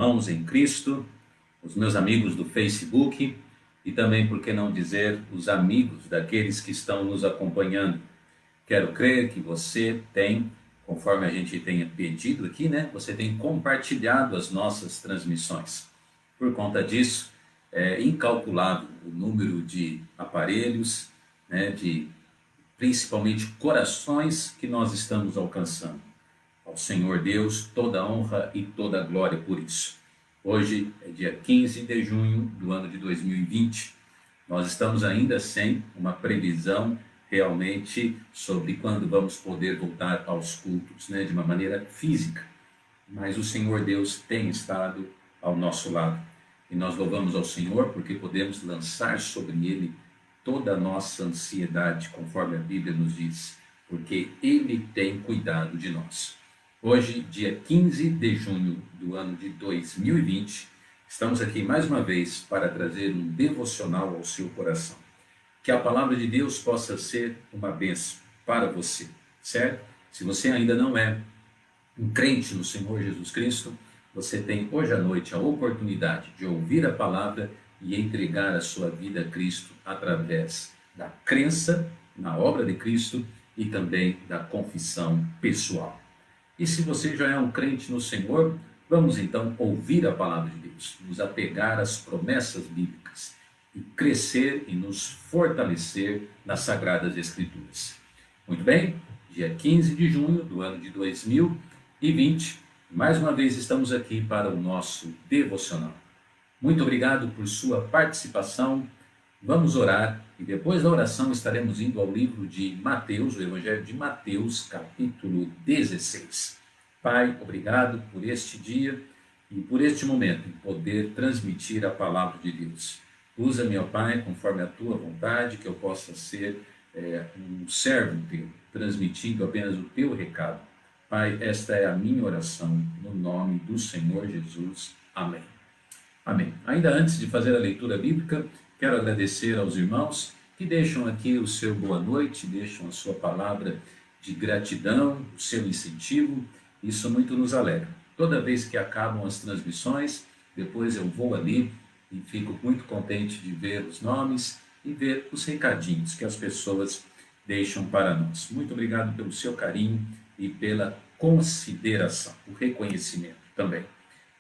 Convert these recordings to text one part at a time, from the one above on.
Irmãos em Cristo, os meus amigos do Facebook e também, por que não dizer, os amigos daqueles que estão nos acompanhando. Quero crer que você tem, conforme a gente tenha pedido aqui, você tem compartilhado as nossas transmissões. Por conta disso, é incalculável o número de aparelhos, de principalmente corações que nós estamos alcançando. Ao Senhor Deus toda a honra e toda a glória por isso. Hoje é dia 15 de junho do ano de 2020. Nós estamos ainda sem uma previsão realmente sobre quando vamos poder voltar aos cultos, de uma maneira física. Mas o Senhor Deus tem estado ao nosso lado. E nós louvamos ao Senhor porque podemos lançar sobre Ele toda a nossa ansiedade, conforme a Bíblia nos diz, porque Ele tem cuidado de nós. Hoje, dia 15 de junho do ano de 2020, estamos aqui mais uma vez para trazer um devocional ao seu coração. Que a palavra de Deus possa ser uma bênção para você, certo? Se você ainda não é um crente no Senhor Jesus Cristo, você tem hoje à noite a oportunidade de ouvir a palavra e entregar a sua vida a Cristo através da crença na obra de Cristo e também da confissão pessoal. E se você já é um crente no Senhor, vamos então ouvir a palavra de Deus, nos apegar às promessas bíblicas e crescer e nos fortalecer nas Sagradas Escrituras. Muito bem, dia 15 de junho do ano de 2020, mais uma vez estamos aqui para o nosso devocional. Muito obrigado por sua participação. Vamos orar e depois da oração estaremos indo ao livro de Mateus, o Evangelho de Mateus, capítulo 16. Pai, obrigado por este dia e por este momento em poder transmitir a palavra de Deus. Usa-me, ó Pai, conforme a tua vontade, que eu possa ser um servo teu, transmitindo apenas o teu recado. Pai, esta é a minha oração, no nome do Senhor Jesus. Amém. Amém. Ainda antes de fazer a leitura bíblica, quero agradecer aos irmãos que deixam aqui o seu boa noite, deixam a sua palavra de gratidão, o seu incentivo. Isso muito nos alegra. Toda vez que acabam as transmissões, depois eu vou ali e fico muito contente de ver os nomes e ver os recadinhos que as pessoas deixam para nós. Muito obrigado pelo seu carinho e pela consideração, o reconhecimento também.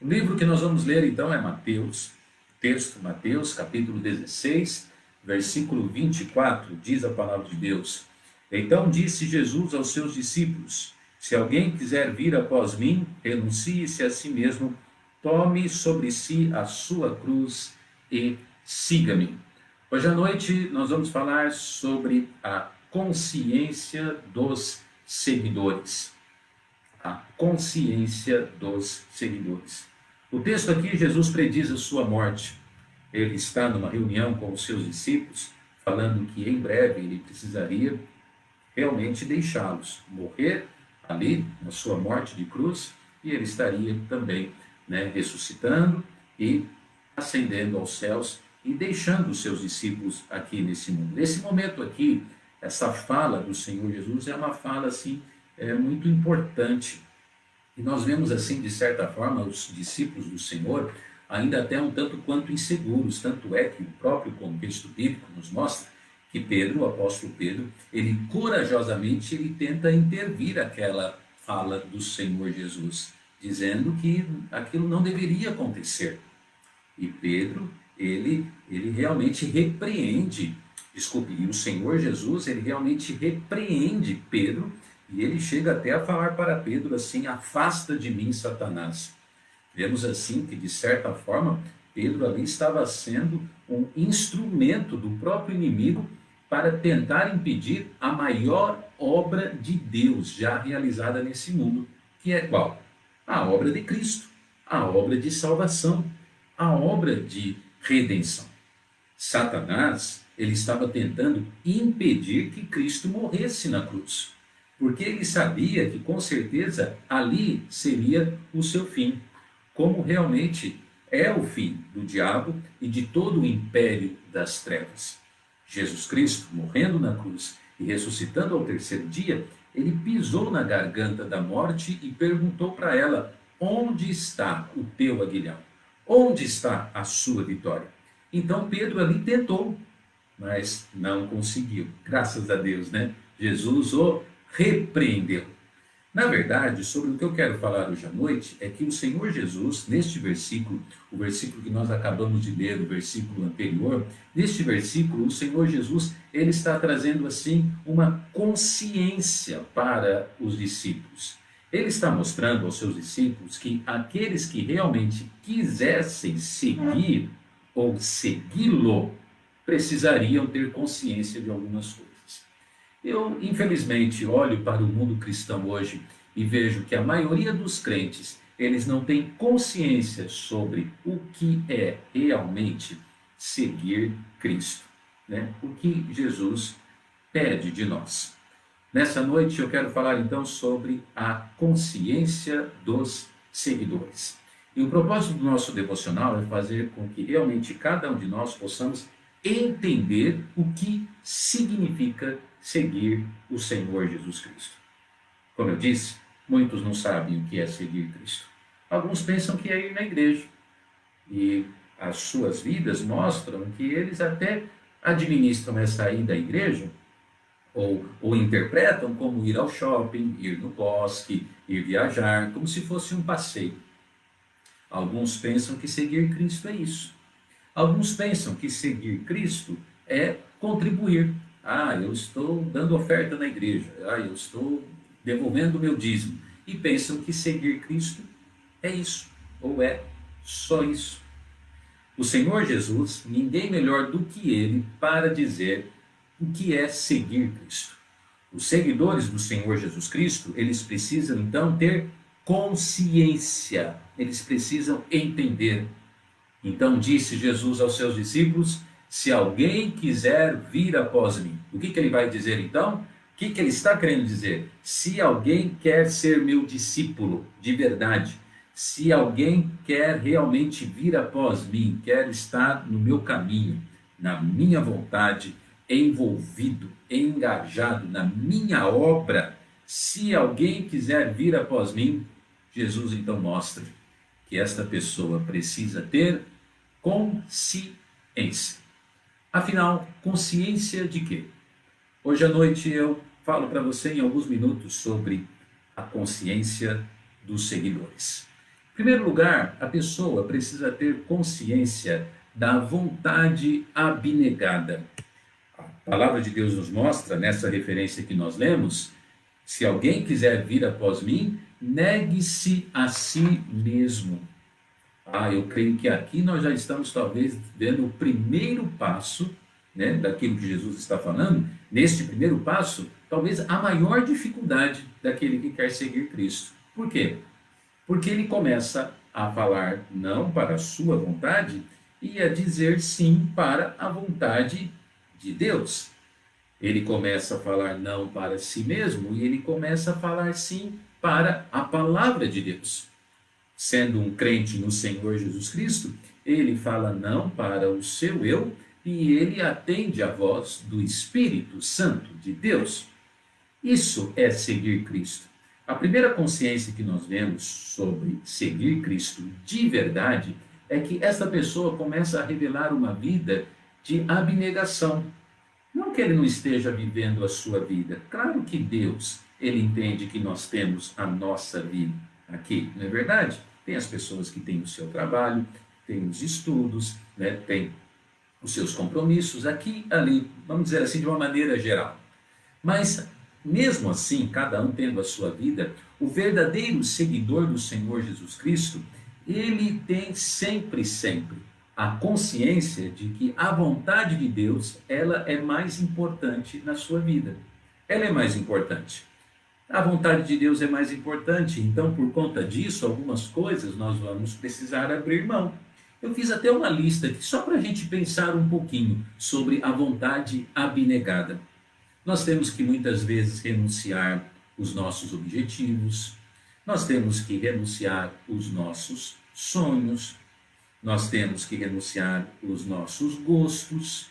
O livro que nós vamos ler então é Mateus, texto Mateus, capítulo 16, versículo 24, diz a palavra de Deus. Então disse Jesus aos seus discípulos: se alguém quiser vir após mim, renuncie-se a si mesmo, tome sobre si a sua cruz e siga-me. Hoje à noite nós vamos falar sobre a consciência dos seguidores. A consciência dos seguidores. O texto aqui, Jesus prediz a sua morte. Ele está numa reunião com os seus discípulos, falando que em breve ele precisaria realmente deixá-los morrer ali na sua morte de cruz, e ele estaria também ressuscitando e ascendendo aos céus e deixando os seus discípulos aqui nesse mundo. Nesse momento aqui, essa fala do Senhor Jesus é uma fala assim, muito importante. E nós vemos assim, de certa forma, os discípulos do Senhor ainda até um tanto quanto inseguros, tanto é que o próprio contexto bíblico nos mostra que Pedro, o apóstolo Pedro, ele corajosamente tenta intervir aquela fala do Senhor Jesus, dizendo que aquilo não deveria acontecer. E Pedro, ele realmente repreende, e o Senhor Jesus, ele realmente repreende Pedro, e ele chega até a falar para Pedro assim: afasta de mim, Satanás. Vemos assim que, de certa forma, Pedro ali estava sendo um instrumento do próprio inimigo para tentar impedir a maior obra de Deus já realizada nesse mundo, que é qual? A obra de Cristo, a obra de salvação, a obra de redenção. Satanás, ele estava tentando impedir que Cristo morresse na cruz, porque ele sabia que com certeza ali seria o seu fim, como realmente é o fim do diabo e de todo o império das trevas. Jesus Cristo, morrendo na cruz e ressuscitando ao terceiro dia, ele pisou na garganta da morte e perguntou para ela: onde está o teu aguilhão? Onde está a sua vitória? Então Pedro ali tentou, mas não conseguiu. Graças a Deus, né? Jesus o repreendeu. Na verdade, sobre o que eu quero falar hoje à noite é que o Senhor Jesus, neste versículo, o versículo que nós acabamos de ler, o versículo anterior, neste versículo, o Senhor Jesus, ele está trazendo assim uma consciência para os discípulos. Ele está mostrando aos seus discípulos que aqueles que realmente quisessem seguir ou segui-lo, precisariam ter consciência de algumas coisas. Eu, infelizmente, olho para o mundo cristão hoje e vejo que a maioria dos crentes, eles não têm consciência sobre o que é realmente seguir Cristo, né? O que Jesus pede de nós. Nessa noite eu quero falar então sobre a consciência dos seguidores. E o propósito do nosso devocional é fazer com que realmente cada um de nós possamos entender o que significa seguir o Senhor Jesus Cristo. Como eu disse, muitos não sabem o que é seguir Cristo. Alguns pensam que é ir na igreja. E as suas vidas mostram que eles até administram essa ida à igreja, ou interpretam como ir ao shopping, ir no bosque, ir viajar, como se fosse um passeio. Alguns pensam que seguir Cristo é isso. Alguns pensam que seguir Cristo é contribuir. Eu estou dando oferta na igreja. Eu estou devolvendo o meu dízimo. E pensam que seguir Cristo é isso, ou é só isso. O Senhor Jesus, ninguém melhor do que ele para dizer o que é seguir Cristo. Os seguidores do Senhor Jesus Cristo, eles precisam então ter consciência, eles precisam entender. Então disse Jesus aos seus discípulos: se alguém quiser vir após mim. O que ele vai dizer então? O que ele está querendo dizer? Se alguém quer ser meu discípulo de verdade, se alguém quer realmente vir após mim, quer estar no meu caminho, na minha vontade, envolvido, engajado na minha obra, se alguém quiser vir após mim, Jesus então mostra que esta pessoa precisa ter consciência. Afinal, consciência de quê? Hoje à noite eu falo para você em alguns minutos sobre a consciência dos seguidores. Em primeiro lugar, a pessoa precisa ter consciência da vontade abnegada. A palavra de Deus nos mostra, nessa referência que nós lemos, se alguém quiser vir após mim, negue-se a si mesmo. Eu creio que aqui nós já estamos talvez vendo o primeiro passo, né, daquilo que Jesus está falando. Neste primeiro passo, talvez a maior dificuldade daquele que quer seguir Cristo. Por quê? Porque ele começa a falar não para a sua vontade e a dizer sim para a vontade de Deus. Ele começa a falar não para si mesmo e ele começa a falar sim para a palavra de Deus. Sendo um crente no Senhor Jesus Cristo, ele fala não para o seu eu e ele atende à voz do Espírito Santo de Deus. Isso é seguir Cristo. A primeira consciência que nós vemos sobre seguir Cristo de verdade é que esta pessoa começa a revelar uma vida de abnegação. Não que ele não esteja vivendo a sua vida. Claro que Deus, ele entende que nós temos a nossa vida aqui, não é verdade? Tem as pessoas que têm o seu trabalho, têm os estudos, né? Tem os seus compromissos aqui e ali, vamos dizer assim, de uma maneira geral. Mas, mesmo assim, cada um tendo a sua vida, o verdadeiro seguidor do Senhor Jesus Cristo, ele tem sempre a consciência de que a vontade de Deus, ela é mais importante na sua vida. Ela é mais importante. A vontade de Deus é mais importante, então por conta disso, algumas coisas nós vamos precisar abrir mão. Eu fiz até uma lista aqui, só para a gente pensar um pouquinho sobre a vontade abnegada. Nós temos que muitas vezes renunciar os nossos objetivos, nós temos que renunciar os nossos sonhos, nós temos que renunciar os nossos gostos,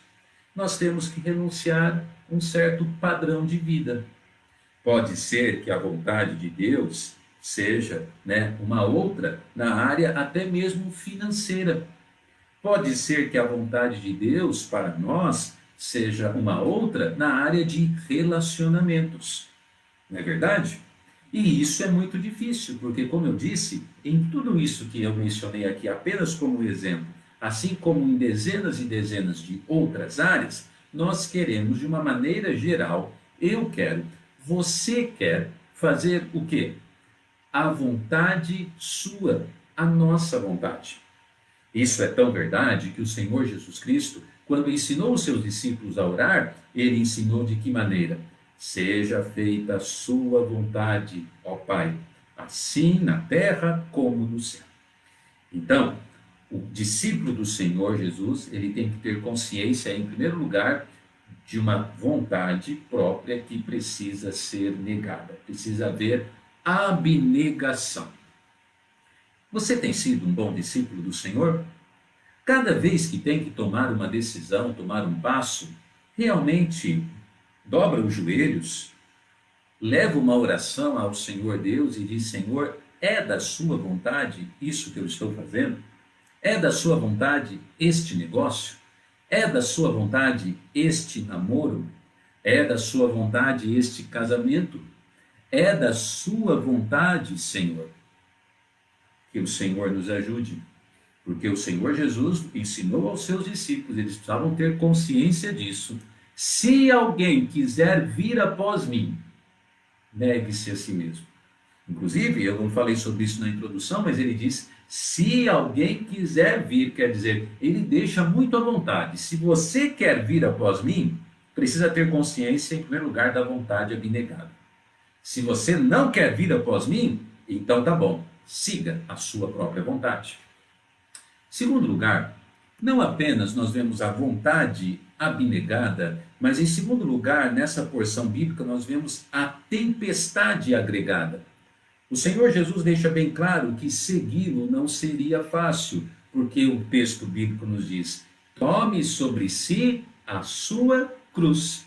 nós temos que renunciar um certo padrão de vida. Pode ser que a vontade de Deus seja, uma outra na área até mesmo financeira. Pode ser que a vontade de Deus para nós seja uma outra na área de relacionamentos. Não é verdade? E isso é muito difícil, porque, como eu disse, em tudo isso que eu mencionei aqui apenas como exemplo, assim como em dezenas e dezenas de outras áreas, nós queremos, de uma maneira geral, eu quero, você quer fazer o quê? A vontade sua, a nossa vontade. Isso é tão verdade que o Senhor Jesus Cristo, quando ensinou os seus discípulos a orar, ele ensinou de que maneira? Seja feita a sua vontade, ó Pai, assim na terra como no céu. Então, o discípulo do Senhor Jesus, ele tem que ter consciência, em primeiro lugar, de uma vontade própria que precisa ser negada. Precisa haver abnegação. Você tem sido um bom discípulo do Senhor? Cada vez que tem que tomar uma decisão, tomar um passo, realmente dobra os joelhos, leva uma oração ao Senhor Deus e diz: Senhor, é da sua vontade isso que eu estou fazendo? É da sua vontade este negócio? É da sua vontade este namoro? É da sua vontade este casamento? É da sua vontade, Senhor? Que o Senhor nos ajude, porque o Senhor Jesus ensinou aos seus discípulos, eles precisavam ter consciência disso. Se alguém quiser vir após mim, negue-se a si mesmo. Inclusive, eu não falei sobre isso na introdução, mas ele diz: se alguém quiser vir, quer dizer, ele deixa muito à vontade. Se você quer vir após mim, precisa ter consciência, em primeiro lugar, da vontade abnegada. Se você não quer vir após mim, então tá bom, siga a sua própria vontade. Segundo lugar, não apenas nós vemos a vontade abnegada, mas em segundo lugar, nessa porção bíblica, nós vemos a tempestade agregada. O Senhor Jesus deixa bem claro que segui-lo não seria fácil, porque o texto bíblico nos diz: tome sobre si a sua cruz.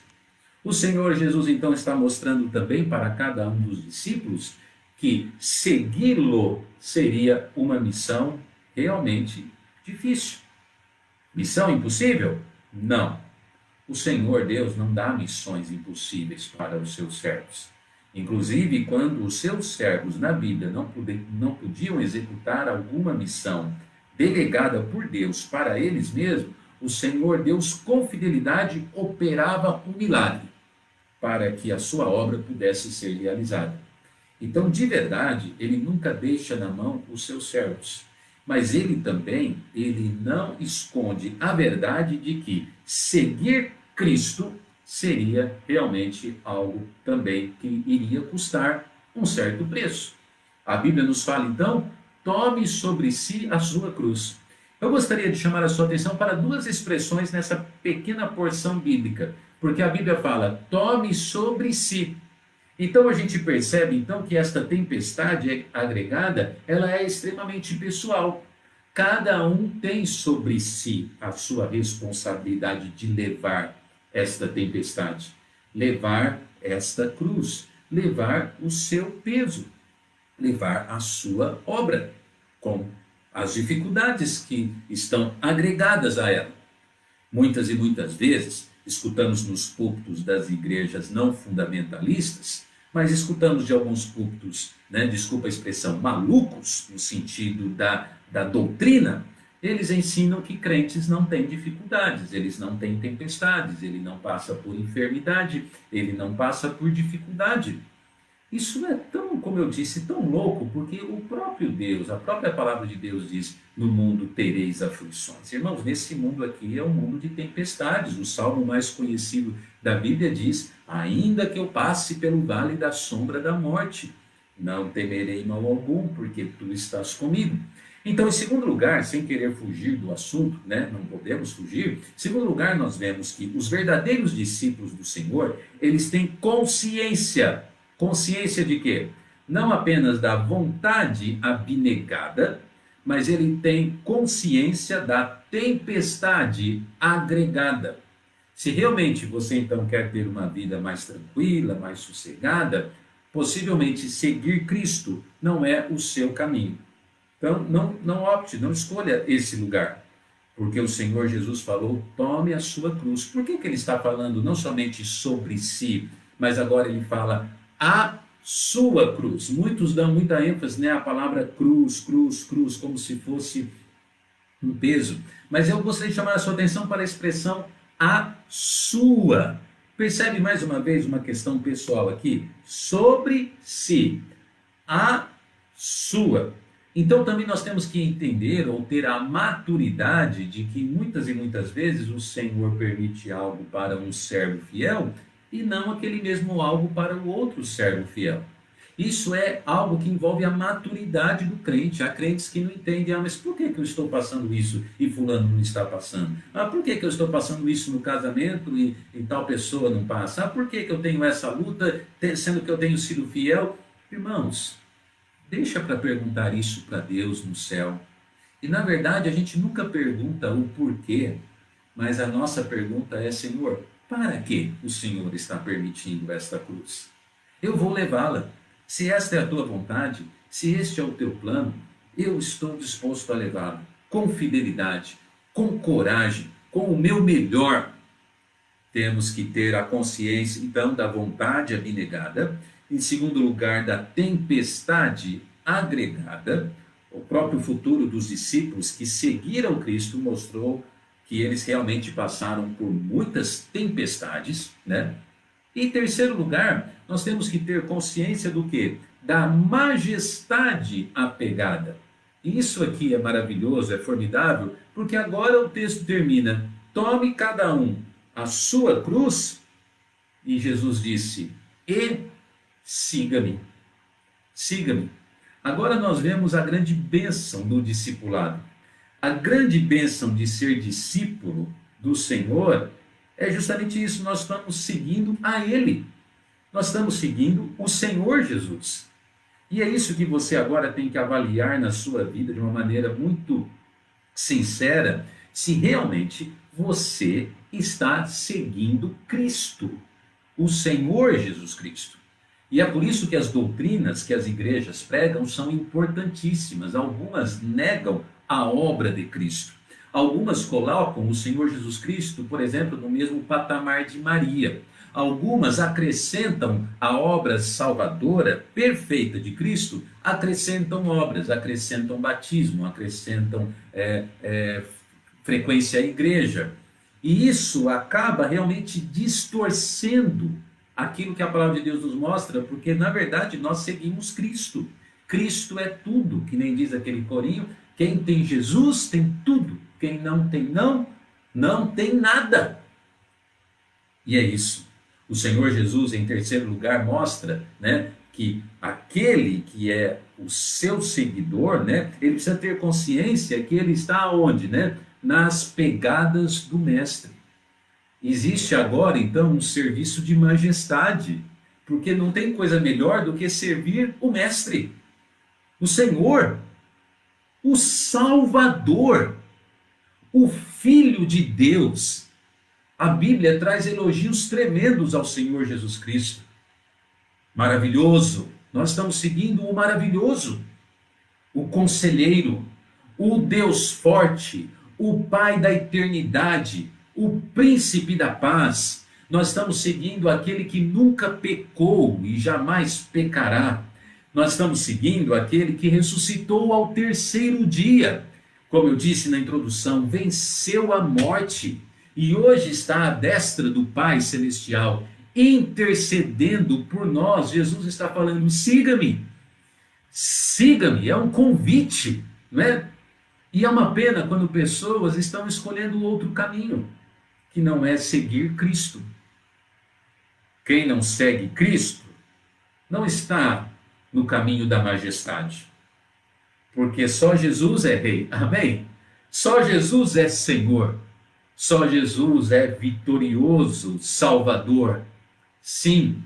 O Senhor Jesus então está mostrando também para cada um dos discípulos que segui-lo seria uma missão realmente difícil. Missão impossível? Não. O Senhor Deus não dá missões impossíveis para os seus servos. Inclusive, quando os seus servos na Bíblia não podiam executar alguma missão delegada por Deus para eles mesmos, o Senhor Deus, com fidelidade, operava um milagre para que a sua obra pudesse ser realizada. Então, de verdade, ele nunca deixa na mão os seus servos. Mas ele não esconde a verdade de que seguir Cristo seria realmente algo também que iria custar um certo preço. A Bíblia nos fala então: tome sobre si a sua cruz. Eu gostaria de chamar a sua atenção para duas expressões nessa pequena porção bíblica, porque a Bíblia fala: tome sobre si. Então a gente percebe então que esta tempestade agregada, ela é extremamente pessoal. Cada um tem sobre si a sua responsabilidade de levar esta tempestade, levar esta cruz, levar o seu peso, levar a sua obra, com as dificuldades que estão agregadas a ela. Muitas e muitas vezes, escutamos nos púlpitos das igrejas não fundamentalistas, mas escutamos de alguns púlpitos, desculpa a expressão, malucos, no sentido da doutrina. Eles ensinam que crentes não têm dificuldades, eles não têm tempestades, ele não passa por enfermidade, ele não passa por dificuldade. Isso é tão, como eu disse, tão louco, porque o próprio Deus, a própria palavra de Deus diz: no mundo tereis aflições. Irmãos, nesse mundo aqui é um mundo de tempestades. O salmo mais conhecido da Bíblia diz: ainda que eu passe pelo vale da sombra da morte, não temerei mal algum, porque tu estás comigo. Então, em segundo lugar, sem querer fugir do assunto, não podemos fugir, em segundo lugar, nós vemos que os verdadeiros discípulos do Senhor, eles têm consciência de quê? Não apenas da vontade abnegada, mas ele tem consciência da tempestade agregada. Se realmente você então quer ter uma vida mais tranquila, mais sossegada, Possivelmente seguir Cristo não é o seu caminho. Então, não opte, não escolha esse lugar. Porque o Senhor Jesus falou, tome a sua cruz. Por que ele está falando não somente sobre si, mas agora ele fala a sua cruz? Muitos dão muita ênfase, né, à palavra cruz, cruz, cruz, como se fosse um peso. Mas eu gostaria de chamar a sua atenção para a expressão a sua. Percebe mais uma vez uma questão pessoal aqui? Sobre si. A sua. Então também nós temos que entender ou ter a maturidade de que muitas e muitas vezes o Senhor permite algo para um servo fiel e não aquele mesmo algo para o outro servo fiel. Isso é algo que envolve a maturidade do crente. Há crentes que não entendem, mas por que eu estou passando isso e fulano não está passando? Por que eu estou passando isso no casamento e tal pessoa não passa? Por que eu tenho essa luta, sendo que eu tenho sido fiel? Irmãos, deixa para perguntar isso para Deus no céu. E na verdade a gente nunca pergunta o porquê, mas a nossa pergunta é, Senhor, para que o Senhor está permitindo esta cruz? Eu vou levá-la. Se esta é a tua vontade, se este é o teu plano, eu estou disposto a levá-la com fidelidade, com coragem, com o meu melhor. Temos que ter a consciência, então, da vontade abnegada. Em segundo lugar, da tempestade agregada. O próprio futuro dos discípulos que seguiram Cristo mostrou que eles realmente passaram por muitas tempestades, né? E em terceiro lugar, nós temos que ter consciência do quê? Da majestade apegada. E isso aqui é maravilhoso, é formidável, porque agora o texto termina: tome cada um a sua cruz, e Jesus disse, e siga-me. Siga-me. Agora nós vemos a grande bênção do discipulado. A grande bênção de ser discípulo do Senhor é justamente isso, nós estamos seguindo a Ele. Nós estamos seguindo o Senhor Jesus. E é isso que você agora tem que avaliar na sua vida de uma maneira muito sincera, se realmente você está seguindo Cristo, o Senhor Jesus Cristo. E é por isso que as doutrinas que as igrejas pregam são importantíssimas. Algumas negam a obra de Cristo. Algumas colocam o Senhor Jesus Cristo, por exemplo, no mesmo patamar de Maria. Algumas acrescentam a obra salvadora, perfeita de Cristo, acrescentam obras, acrescentam batismo, acrescentam frequência à igreja. E isso acaba realmente distorcendo aquilo que a palavra de Deus nos mostra, porque na verdade nós seguimos Cristo. Cristo é tudo, que nem diz aquele corinho, quem tem Jesus tem tudo. Quem não tem não tem nada. E é isso. O Senhor Jesus, em terceiro lugar, mostra, né, que aquele que é o seu seguidor, né, ele precisa ter consciência que ele está onde? Né? Nas pegadas do Mestre. Existe agora, então, um serviço de majestade, porque não tem coisa melhor do que servir o Mestre, o Senhor, o Salvador, o Filho de Deus. A Bíblia traz elogios tremendos ao Senhor Jesus Cristo. Maravilhoso. Nós estamos seguindo o maravilhoso, o conselheiro, o Deus forte, o Pai da eternidade, o príncipe da paz. Nós estamos seguindo aquele que nunca pecou e jamais pecará. Nós estamos seguindo aquele que ressuscitou ao terceiro dia. Como eu disse na introdução, venceu a morte e hoje está à destra do Pai Celestial, intercedendo por nós. Jesus está falando, siga-me, siga-me, é um convite, né? E é uma pena quando pessoas estão escolhendo outro caminho, que não é seguir Cristo. Quem não segue Cristo não está no caminho da majestade. Porque só Jesus é rei, amém? Só Jesus é Senhor, só Jesus é vitorioso, Salvador. Sim,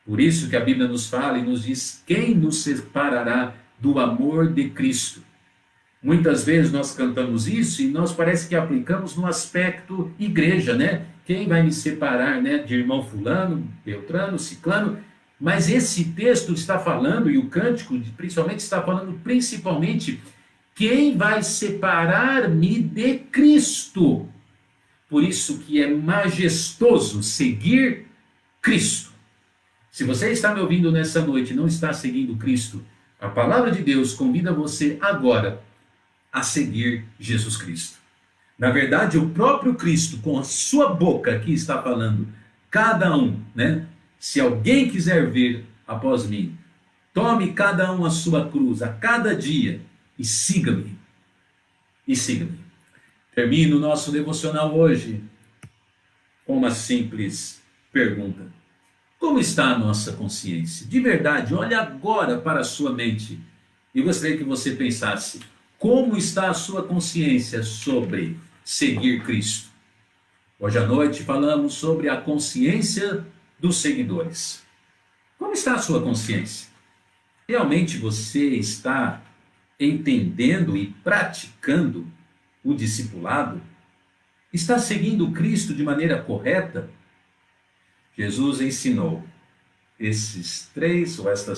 por isso que a Bíblia nos fala e nos diz, quem nos separará do amor de Cristo? Muitas vezes nós cantamos isso e nós parece que aplicamos no aspecto igreja, né? Quem vai me separar, né, de irmão fulano, beltrano, ciclano? Mas esse texto está falando, e o cântico principalmente está falando principalmente, quem vai separar-me de Cristo? Por isso que é majestoso seguir Cristo. Se você está me ouvindo nessa noite e não está seguindo Cristo, a palavra de Deus convida você agora a seguir Jesus Cristo. Na verdade, o próprio Cristo, com a sua boca aqui, está falando, cada um, né? Se alguém quiser vir após mim, tome cada um a sua cruz a cada dia e siga-me. E siga-me. Termino o nosso devocional hoje com uma simples pergunta. Como está a nossa consciência? De verdade, olhe agora para a sua mente e gostaria que você pensasse, como está a sua consciência sobre seguir Cristo? Hoje à noite falamos sobre a consciência dos seguidores. Como está a sua consciência? Realmente você está entendendo e praticando o discipulado? Está seguindo Cristo de maneira correta? Jesus ensinou estas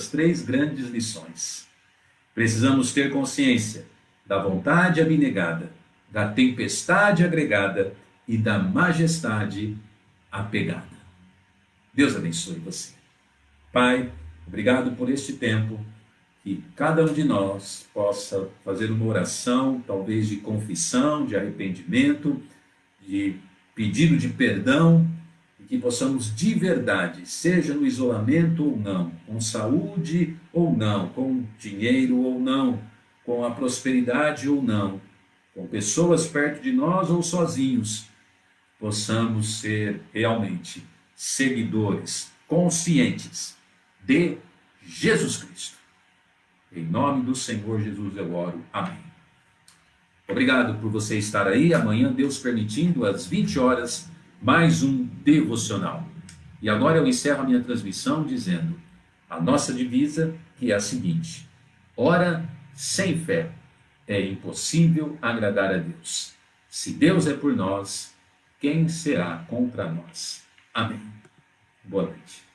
três grandes lições. Precisamos ter consciência da vontade abnegada, da tempestade agregada e da majestade apegada. Deus abençoe você. Pai, obrigado por este tempo, que cada um de nós possa fazer uma oração, talvez de confissão, de arrependimento, de pedido de perdão, e que possamos de verdade, seja no isolamento ou não, com saúde ou não, com dinheiro ou não, com a prosperidade ou não, com pessoas perto de nós ou sozinhos, possamos ser realmente seguidores conscientes de Jesus Cristo. Em nome do Senhor Jesus eu oro. Amém. Obrigado por você estar aí. Amanhã, Deus permitindo, às 20 horas, mais um devocional. E agora eu encerro a minha transmissão dizendo a nossa divisa, que é a seguinte: ora sem fé é impossível agradar a Deus. Se Deus é por nós, quem será contra nós? Amém. Boa noite.